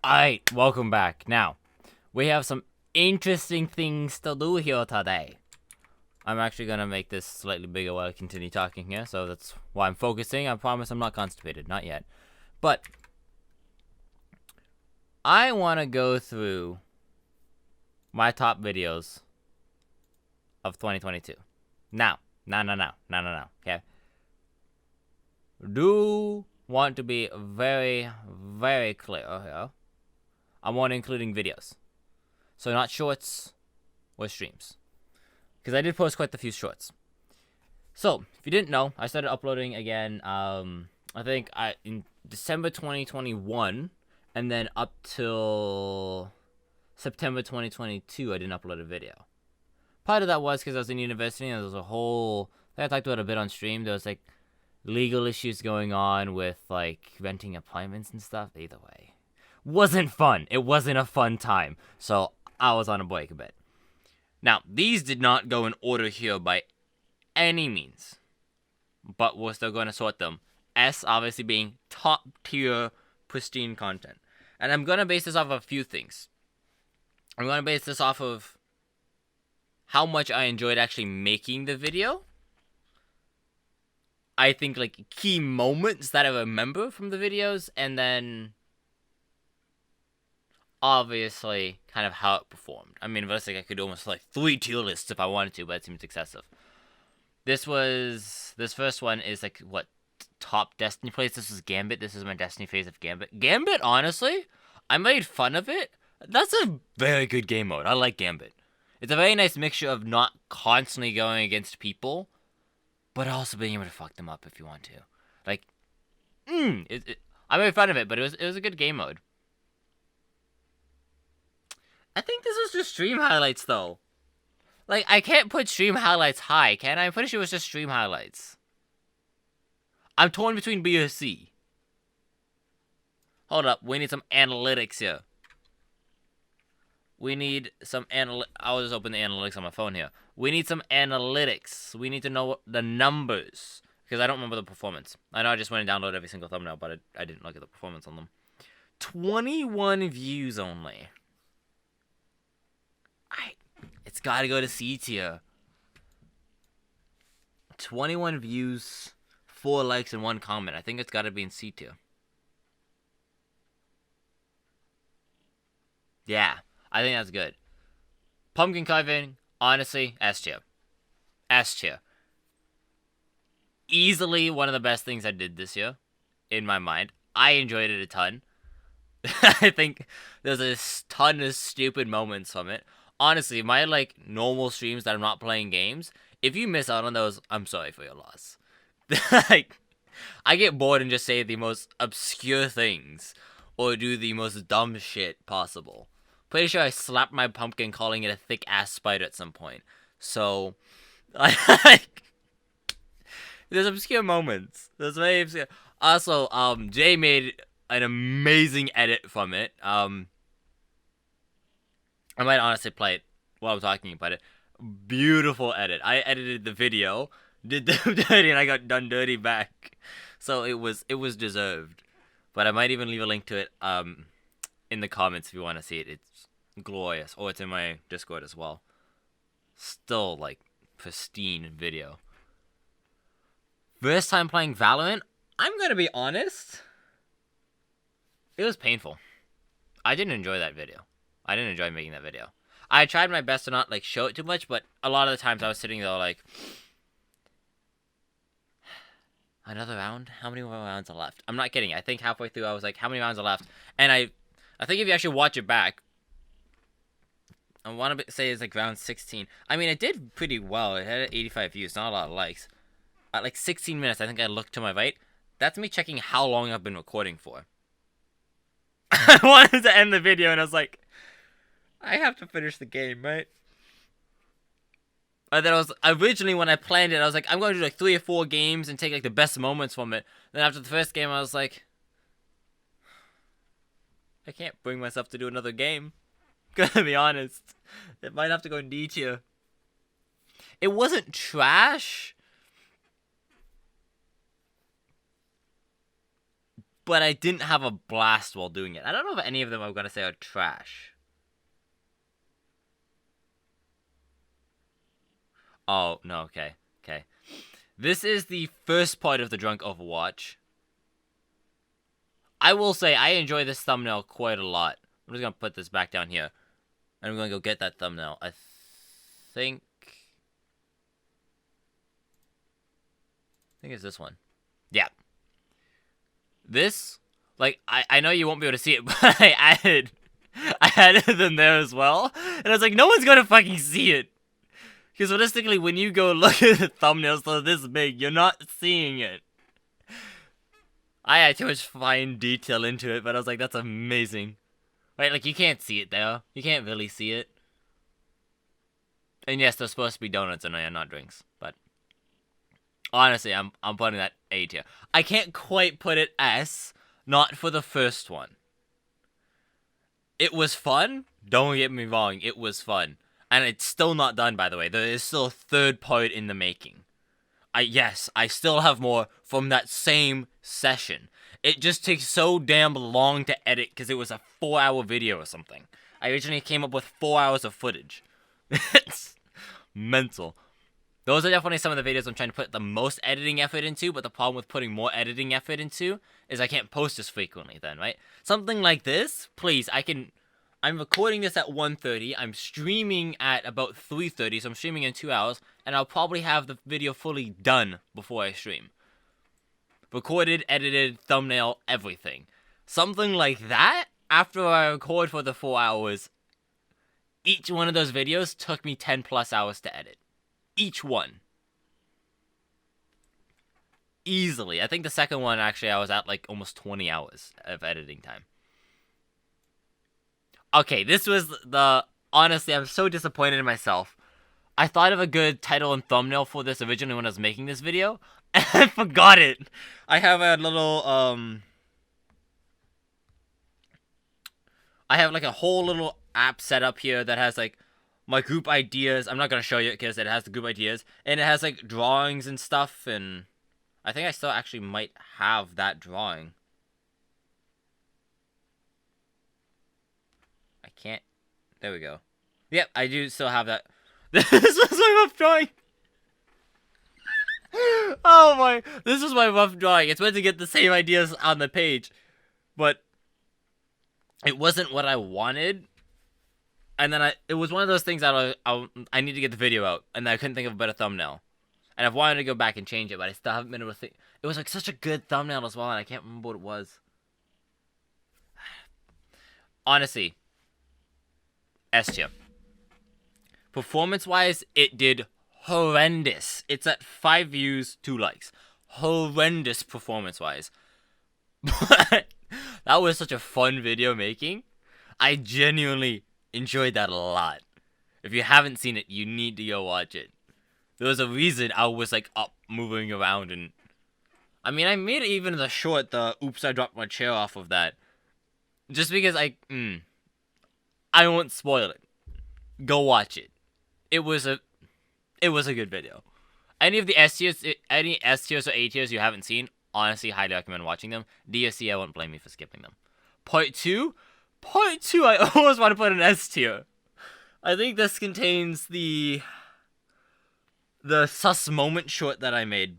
Alright, welcome back. Now, we have some interesting things to do here today. I'm actually gonna make this slightly bigger while I continue talking here, so that's why I'm focusing. I promise I'm not constipated, not yet. But, I wanna go through my top videos of 2022. Now, no, okay? Do want to be very, very clear here. I want including videos. So not shorts or streams. Because I did post quite a few shorts. So, if you didn't know, I started uploading again, I think in December 2021, and then up till September 2022, I didn't upload a video. Part of that was because I was in university, and there was a whole, I talked about a bit on stream, there was, like, legal issues going on with, like, renting apartments and stuff. Either way. Wasn't fun. It wasn't a fun time. So, I was on a break a bit. Now, these did not go in order here by any means. But we're still going to sort them. S obviously being top tier, pristine content. And I'm going to base this off of a few things. I'm going to base this off of how much I enjoyed actually making the video. I think, like, key moments that I remember from the videos. And then, obviously, kind of how it performed. I mean, realistically, I could almost like 3 tier lists if I wanted to, but it seems excessive. This first one is like, what, top Destiny plays? This is Gambit. This is my Destiny phase of Gambit. Gambit, honestly, I made fun of it. That's a very good game mode. I like Gambit. It's a very nice mixture of not constantly going against people, but also being able to fuck them up if you want to. Like, I made fun of it, but it was a good game mode. I think this was just stream highlights, though. Like, I can't put stream highlights high, can I? I'm pretty sure it was just stream highlights. I'm torn between B or C. Hold up, we need some analytics here. We need some I'll just open the analytics on my phone here. We need some analytics. We need to know the numbers. Because I don't remember the performance. I know I just went and downloaded every single thumbnail, but I didn't look at the performance on them. 21 views only. It's gotta go to C tier. 21 views, 4 likes, and 1 comment. I think it's gotta be in C tier. Yeah, I think that's good. Pumpkin carving, honestly, S tier. S tier. Easily one of the best things I did this year, in my mind. I enjoyed it a ton. I think there's a ton of stupid moments from it. Honestly, my, like, normal streams that I'm not playing games, if you miss out on those, I'm sorry for your loss. Like, I get bored and just say the most obscure things, or do the most dumb shit possible. Pretty sure I slapped my pumpkin calling it a thick-ass spider at some point. So, like, there's obscure moments. There's very obscure. Also, Jay made an amazing edit from it. I might honestly play it while I'm talking about it. Beautiful edit. I edited the video, did them dirty, and I got done dirty back. So it was deserved. But I might even leave a link to it in the comments if you want to see it. It's glorious. Or it's in my Discord as well. Still, like, pristine video. First time playing Valorant, I'm gonna be honest, it was painful. I didn't enjoy that video. I didn't enjoy making that video. I tried my best to not, like, show it too much, but a lot of the times I was sitting there, like, another round? How many more rounds are left? I'm not kidding. I think halfway through I was like, how many rounds are left? And I think if you actually watch it back, I want to say it's like round 16. I mean, it did pretty well. It had 85 views, not a lot of likes. At like 16 minutes, I think I looked to my right. That's me checking how long I've been recording for. I wanted to end the video, and I was like, I have to finish the game, right? And then I was, originally when I planned it, I was like, I'm going to do like 3 or 4 games and take like the best moments from it. Then after the first game, I was like, I can't bring myself to do another game. Gonna be honest. It might have to go in D tier. It wasn't trash. but I didn't have a blast while doing it. I don't know if any of them I'm gonna say are trash. Oh, no, okay. Okay. This is the first part of the Drunk Overwatch. I will say I enjoy this thumbnail quite a lot. I'm just gonna put this back down here. And I'm gonna go get that thumbnail. I think it's this one. Yeah. This, like, I know you won't be able to see it, but I added them there as well. And I was like, no one's gonna fucking see it. Because realistically, when you go look at the thumbnails that are this big, you're not seeing it. I had too much fine detail into it, but I was like, that's amazing. Right, like, you can't see it there. You can't really see it. And yes, there's supposed to be donuts in there, not drinks. But honestly, I'm putting that A tier. I can't quite put it S, not for the first one. It was fun. Don't get me wrong, it was fun. And it's still not done, by the way. There is still a third part in the making. Yes, I still have more from that same session. It just takes so damn long to edit because it was a 4-hour video or something. I originally came up with 4 hours of footage. It's mental. Those are definitely some of the videos I'm trying to put the most editing effort into, but the problem with putting more editing effort into is I can't post as frequently then, right? Something like this, please, I'm recording this at 1:30, I'm streaming at about 3:30, so I'm streaming in 2 hours, and I'll probably have the video fully done before I stream. Recorded, edited, thumbnail, everything. Something like that, after I record for the 4 hours, each one of those videos took me 10 plus hours to edit. Each one. Easily. I think the second one, actually, I was at like almost 20 hours of editing time. Okay, this was honestly, I'm so disappointed in myself. I thought of a good title and thumbnail for this originally when I was making this video, and I forgot it. I have a little, I have like a whole little app set up here that has like my group ideas. I'm not gonna show you it because it has the group ideas, and it has like drawings and stuff, and I think I still actually might have that drawing. I can't. There we go. Yep, I do still have that. This was my rough drawing. Oh my! This was my rough drawing. It's meant to get the same ideas on the page, but it wasn't what I wanted. And then it was one of those things that I need to get the video out, and I couldn't think of a better thumbnail. And I've wanted to go back and change it, but I still haven't been able to think. It was like such a good thumbnail as well, and I can't remember what it was. Honestly, S tier. Performance-wise, it did horrendous. It's at 5 views, 2 likes. Horrendous performance-wise. But that was such a fun video making. I genuinely enjoyed that a lot. If you haven't seen it, you need to go watch it. There was a reason I was like up, moving around, and I mean, I made it even the short, the oops, I dropped my chair off of that. Just because I won't spoil it. Go watch it. It was a good video. Any of the S tiers, any S tiers or A tiers you haven't seen, honestly, highly recommend watching them. DSC, I won't blame you for skipping them. Part 2, I almost want to put an S tier. I think this contains the sus moment short that I made.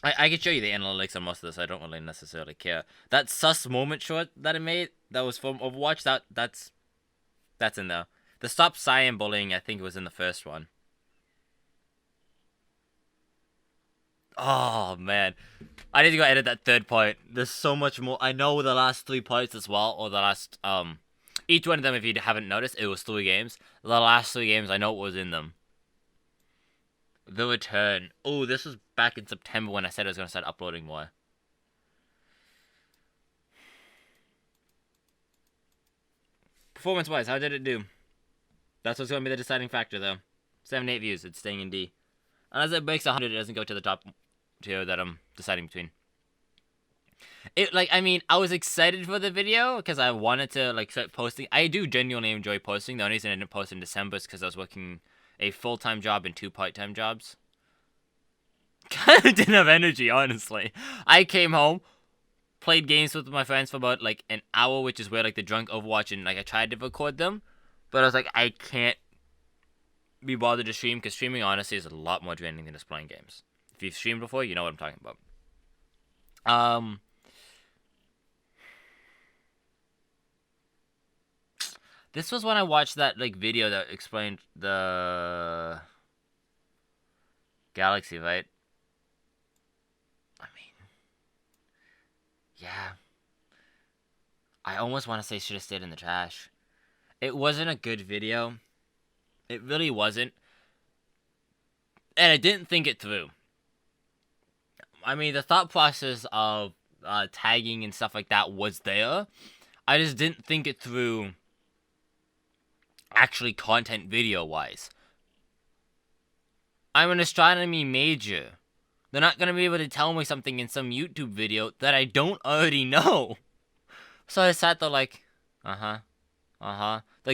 I can show you the analytics on most of this. I don't really necessarily care. That sus moment short that I made, that was from Overwatch, that's in there. The stop Cyan bullying, I think, was in the first one. Oh, man. I need to go edit that third part. There's so much more. I know the last 3 parts as well, or the last, each one of them, if you haven't noticed, it was 3 games. The last 3 games, I know what was in them. The Return. Oh, this was back in September when I said I was going to start uploading more. Performance-wise, how did it do? That's what's going to be the deciding factor, though. 78 views, it's staying in D. Unless it breaks 100, it doesn't go to the top tier that I'm deciding between. I was excited for the video because I wanted to, start posting. I do genuinely enjoy posting. The only reason I didn't post in December is because I was working a full-time job and 2 part-time jobs. Kind of didn't have energy, honestly. I came home, played games with my friends for about like an hour, which is where like the drunk Overwatch, and like I tried to record them, but I was like, I can't be bothered to stream, because streaming honestly is a lot more draining than just playing games. If you've streamed before, you know what I'm talking about. This was when I watched that like video that explained the galaxy, right? I mean, yeah. I almost want to say should have stayed in the trash. It wasn't a good video. It really wasn't. And I didn't think it through. I mean, the thought process of tagging and stuff like that was there. I just didn't think it through actually content video-wise. I'm an astronomy major. They're not going to be able to tell me something in some YouTube video that I don't already know. So I sat there like, like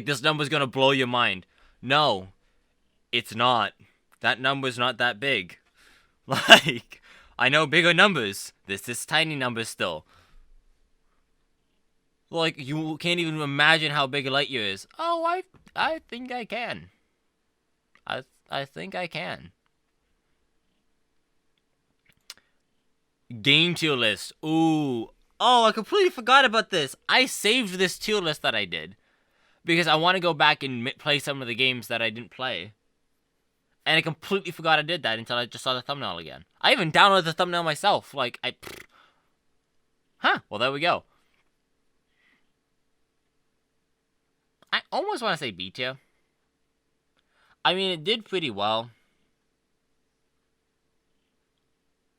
this number's going to blow your mind. No, it's not. That number's not that big. Like, I know bigger numbers. This is tiny numbers still. Like, you can't even imagine how big a light year is. Oh, I think I can. I think I can. Game tier list. Ooh. Oh, I completely forgot about this. I saved this tier list that I did, because I want to go back and play some of the games that I didn't play. And I completely forgot I did that until I just saw the thumbnail again. I even downloaded the thumbnail myself. Like, well, there we go. I almost want to say B tier. I mean, it did pretty well.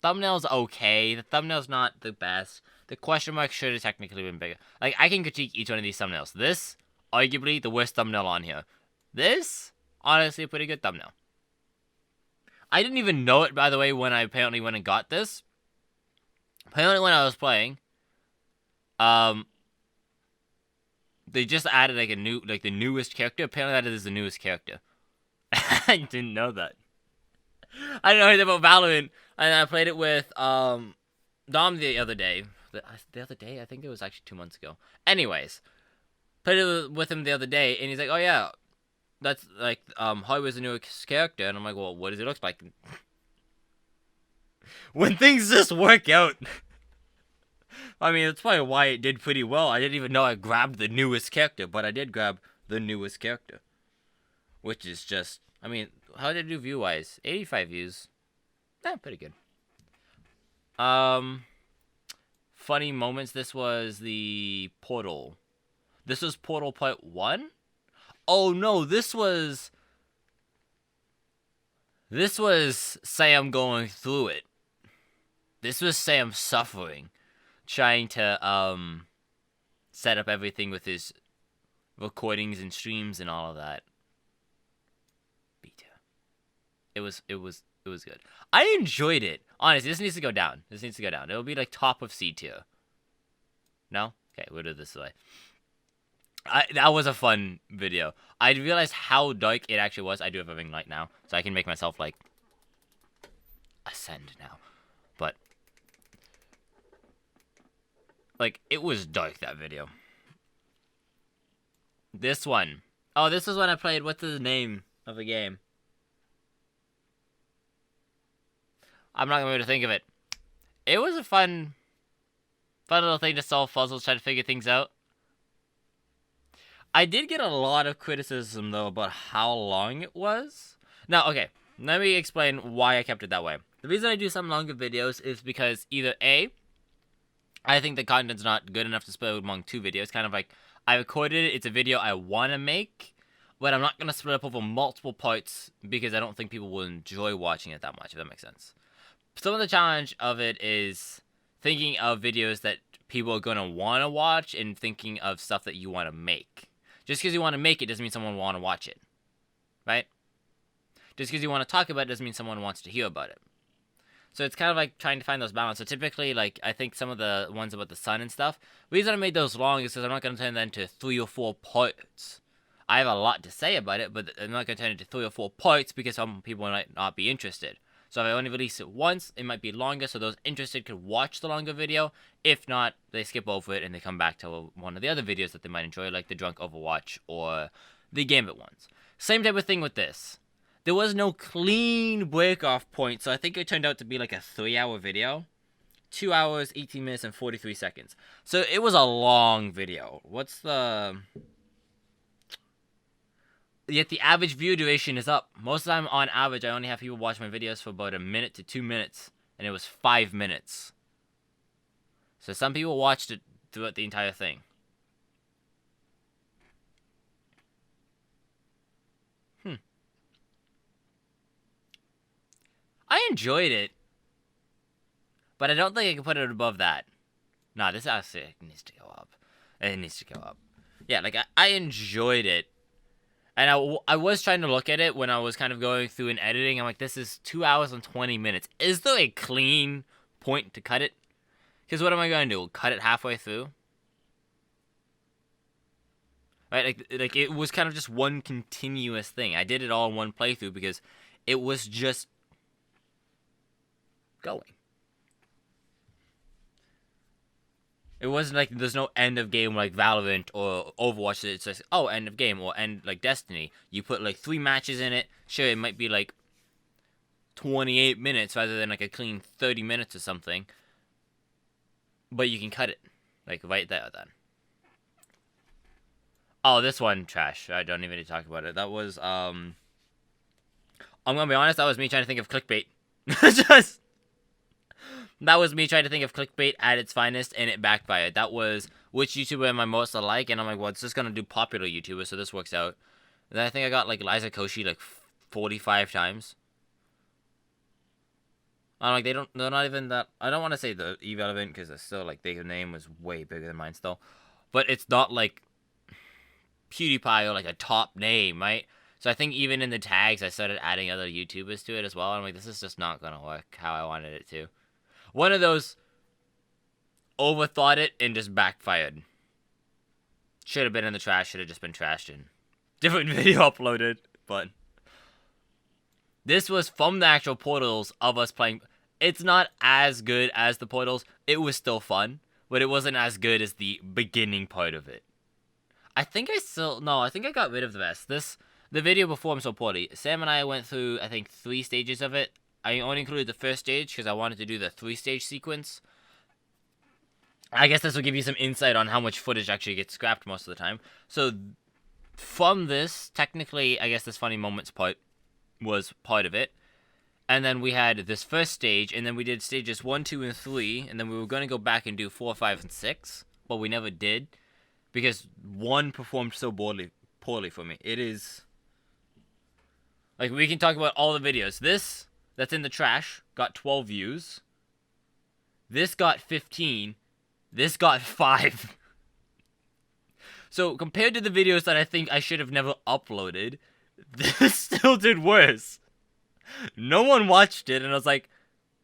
Thumbnail's okay. The thumbnail's not the best. The question mark should have technically been bigger. Like, I can critique each one of these thumbnails. This, arguably, the worst thumbnail on here. This, honestly, a pretty good thumbnail. I didn't even know it, by the way, when I apparently went and got this. Apparently, when I was playing, they just added like the newest character. Apparently, that is the newest character. I didn't know that. I didn't know anything about Valorant, and I played it with Dom the other day. The other day, I think it was actually 2 months ago. Anyways, played it with him the other day, and he's like, "Oh yeah, that's like Hollywood's the newest character," and I'm like, "Well, what does it look like?" When things just work out. I mean, that's probably why it did pretty well. I didn't even know I grabbed the newest character, but I did grab the newest character, which is just, I mean, how did it do view-wise? 85 views. Pretty good. Funny moments. This was the Portal. This was Portal Part 1? Oh, no, this was Sam going through it. This was Sam suffering, trying to, set up everything with his recordings and streams and all of that. It was good. I enjoyed it. Honestly, this needs to go down. It'll be like top of C tier. No? Okay, we'll do it this way. That was a fun video. I realized how dark it actually was. I do have a ring light now, so I can make myself like ascend now. But like, it was dark, that video. This one. Oh, this is when I played, what's the name of the game? I'm not going to be able to think of it. It was a fun little thing to solve puzzles, try to figure things out. I did get a lot of criticism, though, about how long it was. Now, okay, let me explain why I kept it that way. The reason I do some longer videos is because either A, I think the content's not good enough to split among 2 videos. Kind of like, I recorded it, it's a video I want to make, but I'm not going to split up over multiple parts because I don't think people will enjoy watching it that much, if that makes sense. Some of the challenge of it is thinking of videos that people are going to want to watch and thinking of stuff that you want to make. Just because you want to make it doesn't mean someone will want to watch it, right? Just because you want to talk about it doesn't mean someone wants to hear about it. So it's kind of like trying to find those balance. So typically, like, I think some of the ones about the sun and stuff, the reason I made those long is because I'm not going to turn that into 3 or 4 parts. I have a lot to say about it, but I'm not going to turn it into 3 or 4 parts because some people might not be interested. So if I only release it once, it might be longer, so those interested could watch the longer video. If not, they skip over it and they come back to one of the other videos that they might enjoy, like the Drunk Overwatch or the Gambit ones. Same type of thing with this. There was no clean break-off point, so I think it turned out to be like a 3-hour video. 2 hours, 18 minutes, and 43 seconds. So it was a long video. What's the... Yet the average view duration is up. Most of the time, on average, I only have people watch my videos for about 1 minute to 2 minutes. And it was 5 minutes. So some people watched it throughout the entire thing. I enjoyed it. But I don't think I can put it above that. Nah, this actually needs to go up. It needs to go up. Yeah, like, I enjoyed it. And I was trying to look at it when I was kind of going through and editing. I'm like, this is 2 hours and 20 minutes. Is there a clean point to cut it? Because what am I going to do? Cut it halfway through? Right? Like it was kind of just one continuous thing. I did it all in one playthrough because it was just going. It wasn't like there's no end of game like Valorant or Overwatch. It's like, oh, end of game, or end like Destiny. You put like 3 matches in it. Sure, it might be like 28 minutes rather than like a clean 30 minutes or something. But you can cut it. Like right there then. Oh, this one, trash. I don't even need to talk about it. That was, I'm gonna be honest, that was me trying to think of clickbait. That was me trying to think of clickbait at its finest, and it backfired. That was, which YouTuber am I most alike? And I'm like, well, it's just gonna do popular YouTubers, so this works out. And then I think I got, like, Liza Koshy, like, 45 times. I'm like, they're not even that, I don't want to say the irrelevant, because it's still, like, their name was way bigger than mine still. But it's not, like, PewDiePie or, like, a top name, right? So I think even in the tags, I started adding other YouTubers to it as well. I'm like, this is just not gonna work how I wanted it to. One of those overthought it and just backfired. Should have been in the trash, should have just been trashed and different video uploaded, but this was from the actual portals of us playing. It's not as good as the portals. It was still fun, but it wasn't as good as the beginning part of it. I think I got rid of the rest. The video before I'm so poorly. Sam and I went through, I think, 3 stages of it. I only included the first stage because I wanted to do the 3-stage sequence. I guess this will give you some insight on how much footage actually gets scrapped most of the time. So, from this, technically, I guess this funny moments part was part of it. And then we had this first stage, and then we did stages 1, 2, and 3, and then we were going to go back and do 4, 5, and 6, but we never did, because 1 performed so poorly for me. It is... Like, we can talk about all the videos. This... that's in the trash, got 12 views. This got 15. This got 5. So, compared to the videos that I think I should have never uploaded, this still did worse. No one watched it, and I was like,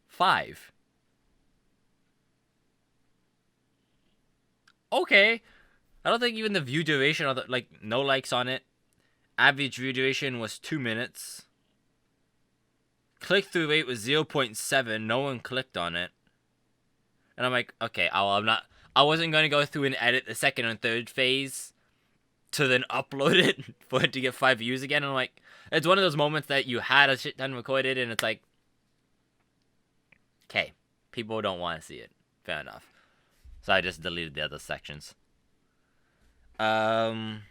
5. Okay. I don't think even the view duration, like, no likes on it. Average view duration was 2 minutes. Click-through rate was 0.7. No one clicked on it. And I'm like, okay, I wasn't going to go through and edit the second and third phase to then upload it for it to get 5 views again. And I'm like, it's one of those moments that you had a shit ton recorded, and it's like, okay, people don't want to see it. Fair enough. So I just deleted the other sections. Funny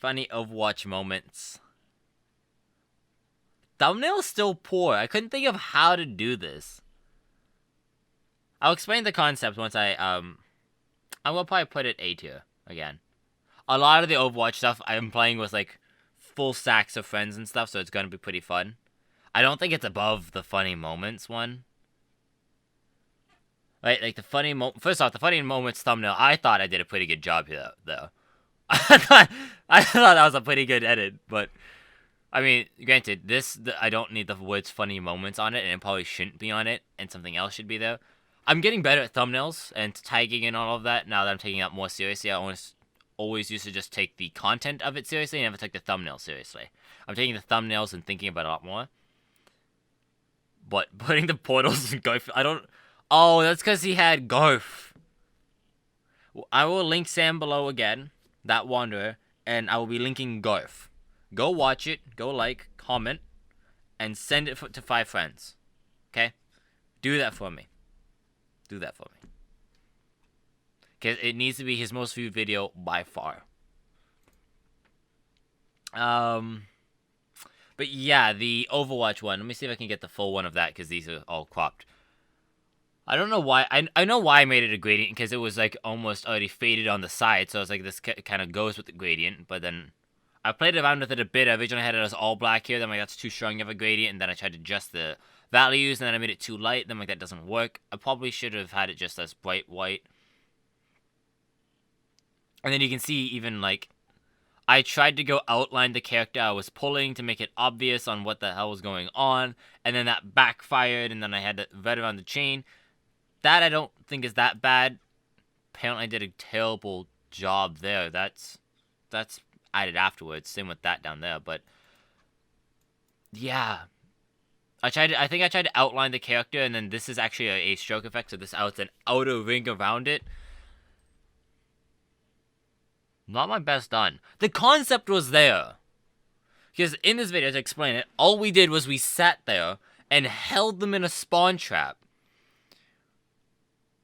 Overwatch moments. Thumbnail's still poor. I couldn't think of how to do this. I'll explain the concept once I'm gonna probably put it A tier again. A lot of the Overwatch stuff I'm playing with like full stacks of friends and stuff, so it's gonna be pretty fun. I don't think it's above the funny moments one. Right, like the funny first off, the funny moments thumbnail, I thought I did a pretty good job here though. I thought that was a pretty good edit, but I mean, granted, I don't need the words funny moments on it, and it probably shouldn't be on it, and something else should be there. I'm getting better at thumbnails and tagging and all of that now that I'm taking it more seriously. I always used to just take the content of it seriously and never take the thumbnail seriously. I'm taking the thumbnails and thinking about it a lot more. But putting the portals in Garf, I don't... Oh, that's because he had Garf. I will link Sam below again, that Wanderer, and I will be linking Garf. Go watch it, go like, comment, and send it to 5 friends. Okay? Do that for me. Do that for me. Because it needs to be his most viewed video by far. But yeah, the Overwatch one. Let me see if I can get the full one of that, because these are all cropped. I don't know why. I know why I made it a gradient, because it was like almost already faded on the side. So I was like, this kind of goes with the gradient. But then I played around with it a bit. I originally had it as all black here. Then I'm like, that's too strong of a gradient. And then I tried to adjust the values. And then I made it too light. Then I'm like, that doesn't work. I probably should have had it just as bright white. And then you can see even like, I tried to go outline the character I was pulling to make it obvious on what the hell was going on. And then that backfired. And then I had to red around the chain. That I don't think is that bad. Apparently I did a terrible job there. That's added afterwards. Same with that down there. But yeah. I think I tried to outline the character, and then this is actually a stroke effect, so this adds an outer ring around it. Not my best done. The concept was there. Because in this video, to explain it, all we did was we sat there and held them in a spawn trap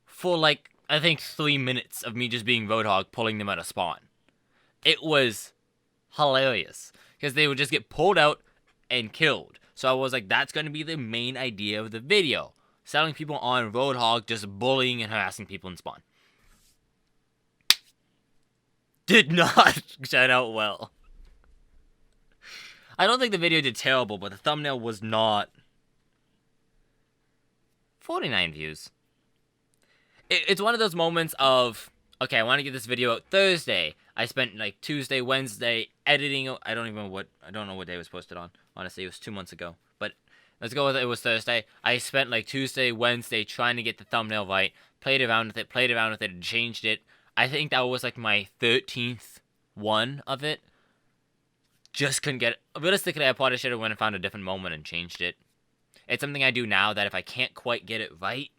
for like, I think 3 minutes of me just being Roadhog pulling them out of spawn. It was hilarious. Because they would just get pulled out and killed. So I was like, that's going to be the main idea of the video. Selling people on Roadhog, just bullying and harassing people in spawn. Did not turn out well. I don't think the video did terrible, but the thumbnail was not. 49 views. It's one of those moments of, okay, I want to get this video out Thursday. I spent like Tuesday, Wednesday editing. I don't know what day it was posted on. Honestly, it was 2 months ago. But let's go with it. It was Thursday. I spent like Tuesday, Wednesday trying to get the thumbnail right. Played around with it, and changed it. I think that was like my 13th one of it. Just couldn't get it. Realistically, I probably should have went and found a different moment and changed it. It's something I do now that if I can't quite get it right,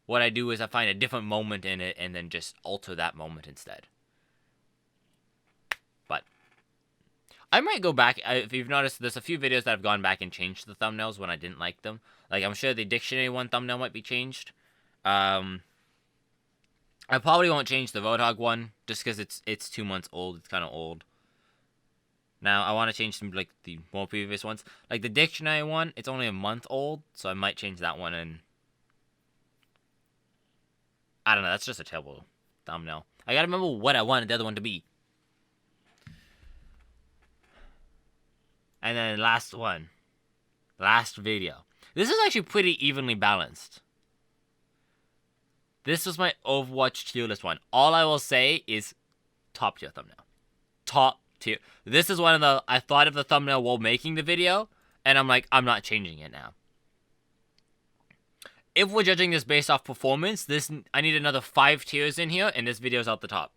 what I do is I find a different moment in it and then just alter that moment instead. But I might go back. If you've noticed, there's a few videos that I've gone back and changed the thumbnails when I didn't like them. Like, I'm sure the dictionary one thumbnail might be changed. I probably won't change the Roadhog one just because it's 2 months old. It's kind of old. Now, I want to change some, like, the more previous ones. Like, the dictionary one, it's only a month old, so I might change that one and I don't know, that's just a terrible thumbnail. I gotta remember what I wanted the other one to be. And then last one. Last video. This is actually pretty evenly balanced. This was my Overwatch tier list one. All I will say is top tier thumbnail. Top tier. This is one of the, I thought of the thumbnail while making the video, and I'm like, I'm not changing it now. If we're judging this based off performance, I need another 5 tiers in here, and this video's out the top.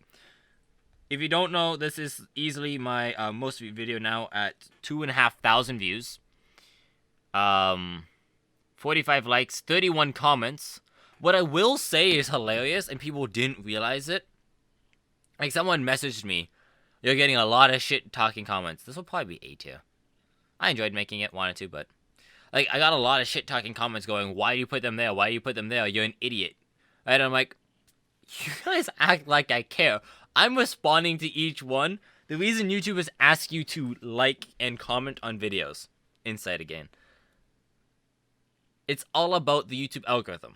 If you don't know, this is easily my most viewed video now at 2,500 views. 45 likes, 31 comments. What I will say is hilarious, and people didn't realize it. Like, someone messaged me, you're getting a lot of shit-talking comments. This will probably be A tier. I enjoyed making it, wanted to, but like, I got a lot of shit-talking comments going, why do you put them there? Why do you put them there? You're an idiot. And I'm like, you guys act like I care. I'm responding to each one. The reason YouTubers ask you to like and comment on videos. Insight again. It's all about the YouTube algorithm.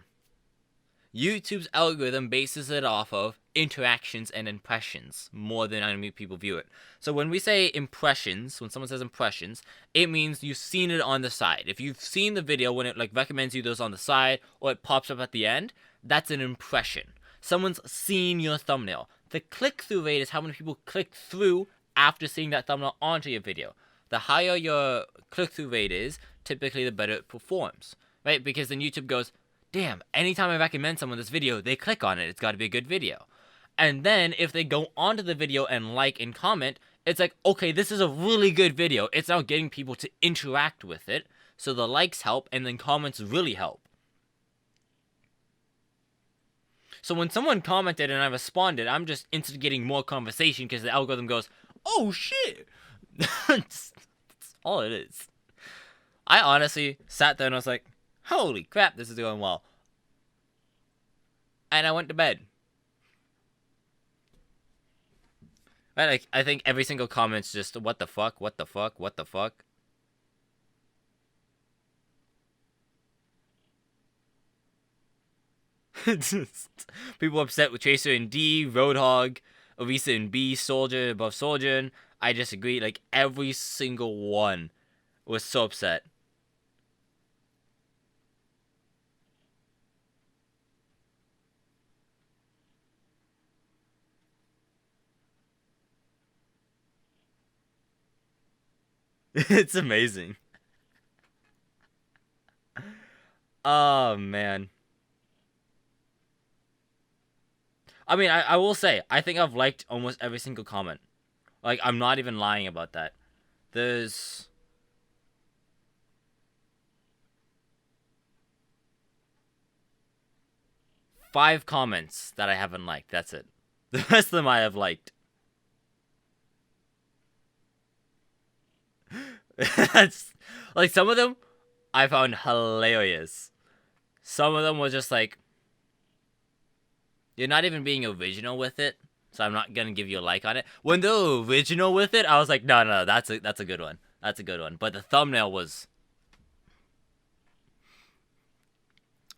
YouTube's algorithm bases it off of interactions and impressions more than how many people view it. So when we say impressions, when someone says impressions, it means you've seen it on the side. If you've seen the video when it like recommends you those on the side or it pops up at the end, that's an impression. Someone's seen your thumbnail. The click-through rate is how many people click through after seeing that thumbnail onto your video. The higher your click-through rate is, typically the better it performs, right? Because then YouTube goes, damn, anytime I recommend someone this video, they click on it. It's got to be a good video. And then if they go onto the video and like and comment, it's like, okay, this is a really good video. It's now getting people to interact with it. So the likes help, and then comments really help. So when someone commented and I responded, I'm just instigating more conversation because the algorithm goes, oh shit! That's all it is. I honestly sat there and I was like, holy crap, this is going well. And I went to bed. Right, like, I think every single comment's just, what the fuck, what the fuck, what the fuck. People upset with Tracer in D, Roadhog, Orisa in B, Soldier above Soldier. I disagree. Like, every single one was so upset. It's amazing. Oh, man. I mean, I will say, I think I've liked almost every single comment. Like, I'm not even lying about that. There's 5 comments that I haven't liked. That's it. The rest of them I have liked. That's like, some of them I found hilarious. Some of them were just like, you're not even being original with it, so I'm not gonna give you a like on it. When they're original with it, I was like, no, that's a good one. That's a good one. But the thumbnail was.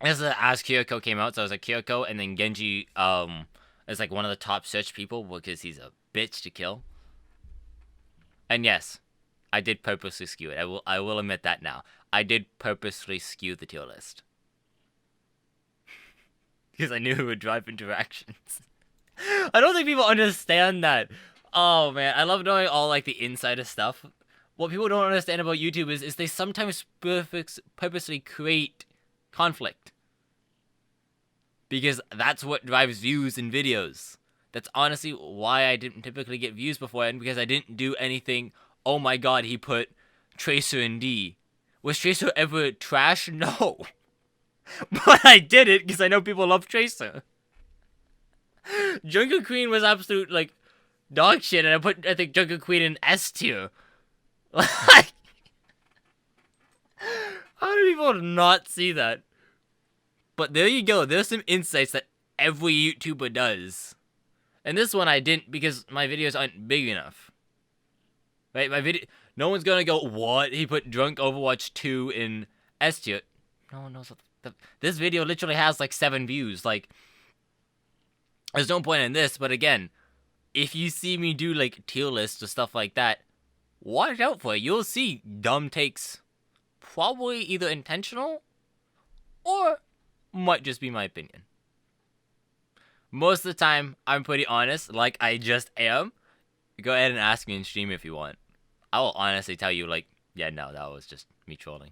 As Kyoko came out, so I was like, Kyoko, and then Genji is like one of the top search people because he's a bitch to kill. And yes, I did purposely skew it. I will admit that now. I did purposely skew the tier list. Because I knew it would drive interactions. I don't think people understand that. Oh man, I love knowing all like the insider stuff. What people don't understand about YouTube is they sometimes purposely create conflict. Because that's what drives views in videos. That's honestly why I didn't typically get views before, and because I didn't do anything. Oh my god, he put Tracer in D. Was Tracer ever trash? No. But I did it because I know people love Tracer. Jungle Queen was absolute, like, dog shit, and I think, Jungle Queen in S tier. Like, how do people not see that? But there you go. There's some insights that every YouTuber does. And this one I didn't because my videos aren't big enough. Right? My video... No one's gonna go, what? He put Drunk Overwatch 2 in S tier. No one knows what this video literally has like 7 views. Like, there's no point in this, but again, if you see me do like tier lists or stuff like that, watch out for it. You'll see dumb takes. Probably either intentional or might just be my opinion. Most of the time, I'm pretty honest, like I just am. Go ahead and ask me in stream if you want. I will honestly tell you, like, yeah, no, that was just me trolling.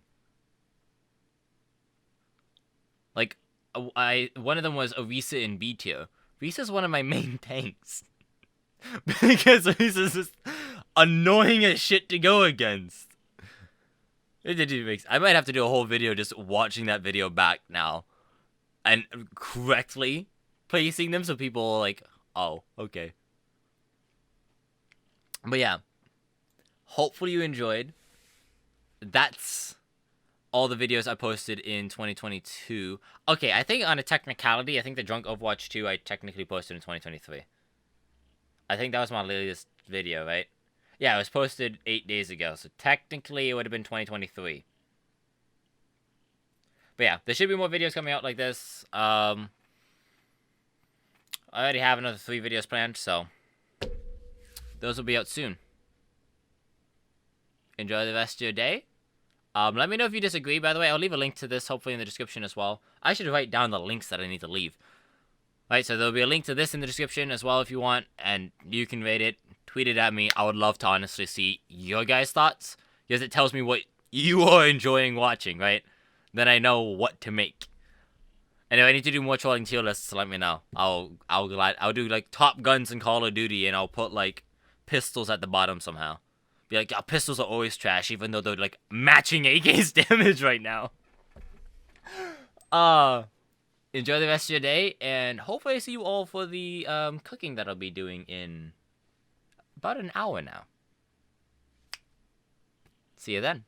Like, one of them was Orisa in B tier. Orisa's one of my main tanks. Because Orisa's just annoying as shit to go against. I might have to do a whole video just watching that video back now. And correctly placing them so people are like, oh, okay. But yeah. Hopefully you enjoyed. That's all the videos I posted in 2022. Okay, I think on a technicality, I think the Drunk Overwatch 2 I technically posted in 2023. I think that was my latest video, right? Yeah, it was posted 8 days ago, so technically it would have been 2023. But yeah, there should be more videos coming out like this. I already have another 3 videos planned, so those will be out soon. Enjoy the rest of your day. Let me know if you disagree, by the way. I'll leave a link to this, hopefully, in the description as well. I should write down the links that I need to leave. Alright, so there'll be a link to this in the description as well if you want, and you can rate it, tweet it at me. I would love to honestly see your guys' thoughts, because it tells me what you are enjoying watching, right? Then I know what to make. And if I need to do more trolling tier lists, let me know. I'll do like Top Guns in Call of Duty, and I'll put like pistols at the bottom somehow. Be like, yeah, pistols are always trash, even though they're like matching AK's damage right now. Enjoy the rest of your day, and hopefully I see you all for the cooking that I'll be doing in about an hour now. See you then.